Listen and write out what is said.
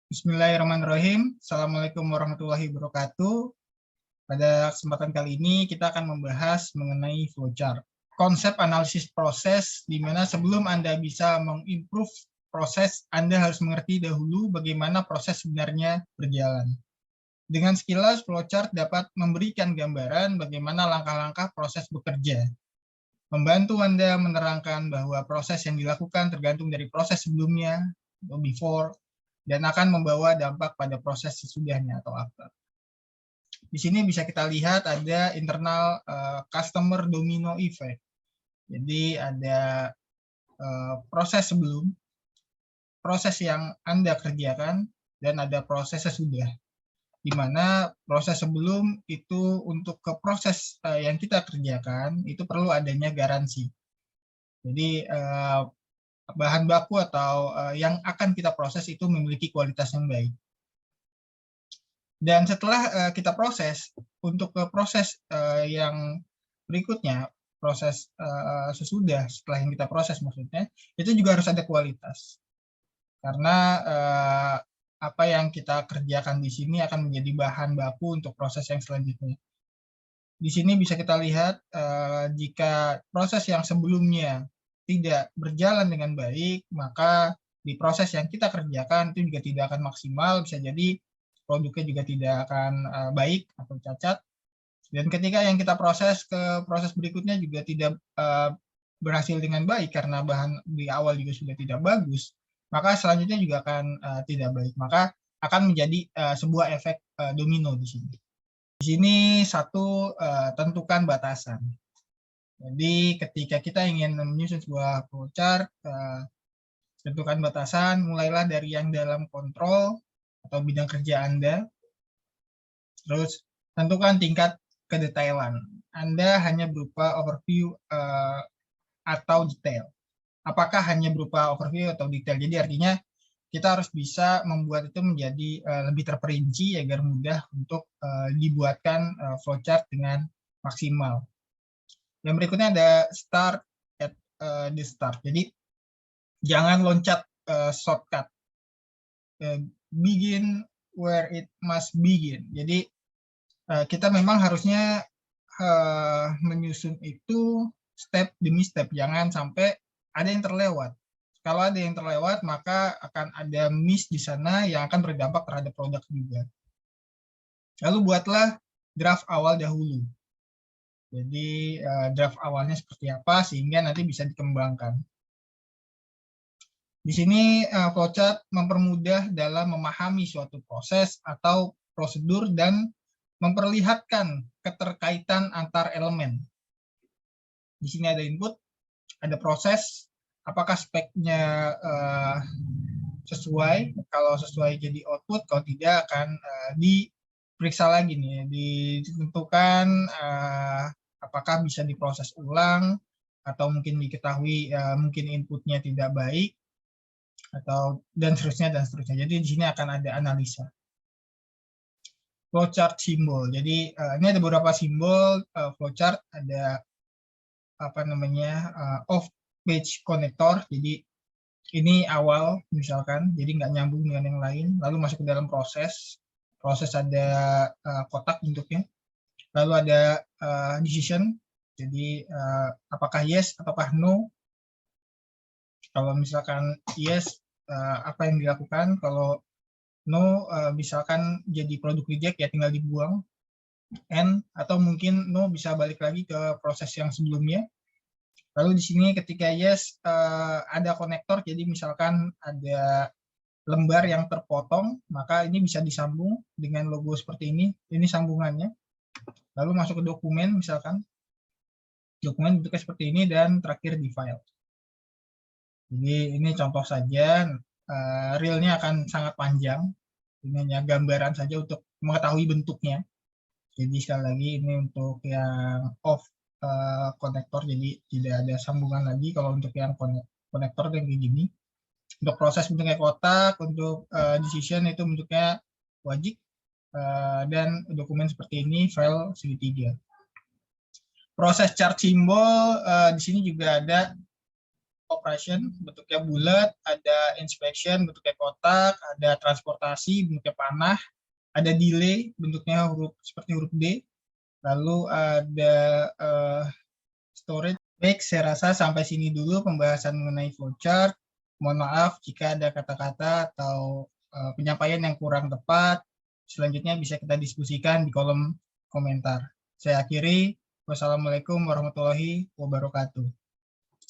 Bismillahirrahmanirrahim. Assalamualaikum warahmatullahi wabarakatuh. Pada kesempatan kali ini kita akan membahas mengenai flowchart. Konsep analisis proses di mana sebelum Anda bisa mengimprove proses, Anda harus mengerti dahulu bagaimana proses sebenarnya berjalan. Dengan sekilas, flowchart dapat memberikan gambaran bagaimana langkah-langkah proses bekerja. Membantu Anda menerangkan bahwa proses yang dilakukan tergantung dari proses sebelumnya, atau before, dan akan membawa dampak pada proses sesudahnya atau after. Di sini bisa kita lihat ada internal customer domino effect. Jadi ada proses sebelum, proses yang Anda kerjakan, dan ada proses sesudah. Di mana proses sebelum itu untuk ke proses yang kita kerjakan, itu perlu adanya garansi. Jadi bahan baku atau yang akan kita proses itu memiliki kualitas yang baik. Dan setelah kita proses, untuk ke proses yang berikutnya, proses sesudah setelah yang kita proses maksudnya, itu juga harus ada kualitas. Karena apa yang kita kerjakan di sini akan menjadi bahan baku untuk proses yang selanjutnya. Di sini bisa kita lihat jika proses yang sebelumnya tidak berjalan dengan baik, maka di proses yang kita kerjakan itu juga tidak akan maksimal, bisa jadi produknya juga tidak akan baik atau cacat. Dan ketika yang kita proses ke proses berikutnya juga tidak berhasil dengan baik karena bahan di awal juga sudah tidak bagus, maka selanjutnya juga akan tidak baik. Maka akan menjadi sebuah efek domino di sini. Di sini satu, tentukan batasan. Jadi ketika kita ingin menyusun sebuah flowchart, tentukan batasan, mulailah dari yang dalam kontrol atau bidang kerja Anda, terus tentukan tingkat kedetailan. Anda hanya berupa overview atau detail. Apakah hanya berupa overview atau detail? Jadi artinya kita harus bisa membuat itu menjadi lebih terperinci agar mudah untuk dibuatkan flowchart dengan maksimal. Yang berikutnya ada start at the start. Jadi jangan loncat shortcut. Begin where it must begin. Jadi kita memang harusnya menyusun itu step demi step. Jangan sampai ada yang terlewat. Kalau ada yang terlewat, maka akan ada miss di sana yang akan berdampak terhadap produk juga. Lalu buatlah draft awal dahulu. Jadi draft awalnya seperti apa sehingga nanti bisa dikembangkan. Di sini flowchart mempermudah dalam memahami suatu proses atau prosedur dan memperlihatkan keterkaitan antar elemen. Di sini ada input, ada proses, apakah speknya sesuai, kalau sesuai jadi output, kalau tidak akan diperiksa lagi nih, ditentukan apakah bisa diproses ulang, atau mungkin diketahui mungkin inputnya tidak baik, atau dan seterusnya. Jadi di sini akan ada analisa. Flowchart simbol. Jadi ini ada beberapa simbol flowchart, ada apa namanya off page connector. Jadi ini awal misalkan, jadi nggak nyambung dengan yang lain. Lalu masuk ke dalam proses. Proses ada kotak bentuknya. Lalu ada decision. Jadi apakah yes ataukah no. Kalau misalkan yes, apa yang dilakukan. Kalau no, misalkan jadi produk reject ya tinggal dibuang. N, atau mungkin no bisa balik lagi ke proses yang sebelumnya. Lalu di sini ketika yes, ada konektor, jadi misalkan ada lembar yang terpotong, maka ini bisa disambung dengan logo seperti ini sambungannya. Lalu masuk ke dokumen, misalkan dokumen bentuknya seperti ini, dan terakhir di file. Jadi ini contoh saja, realnya akan sangat panjang, ini hanya gambaran saja untuk mengetahui bentuknya. Jadi sekali lagi ini untuk yang off konektor, jadi tidak ada sambungan lagi. Kalau untuk yang konektor yang kayak gini, untuk proses bentuknya kotak, untuk decision itu bentuknya wajib, dan dokumen seperti ini file segitiga. Proses chart simbol di sini juga ada operation bentuknya bulat, ada inspection bentuknya kotak, ada transportasi bentuknya panah, ada delay bentuknya seperti huruf D, lalu ada storage. Baik, saya rasa sampai sini dulu pembahasan mengenai flowchart. Mohon maaf jika ada kata-kata atau penyampaian yang kurang tepat. Selanjutnya bisa kita diskusikan di kolom komentar. Saya akhiri. Wassalamualaikum warahmatullahi wabarakatuh.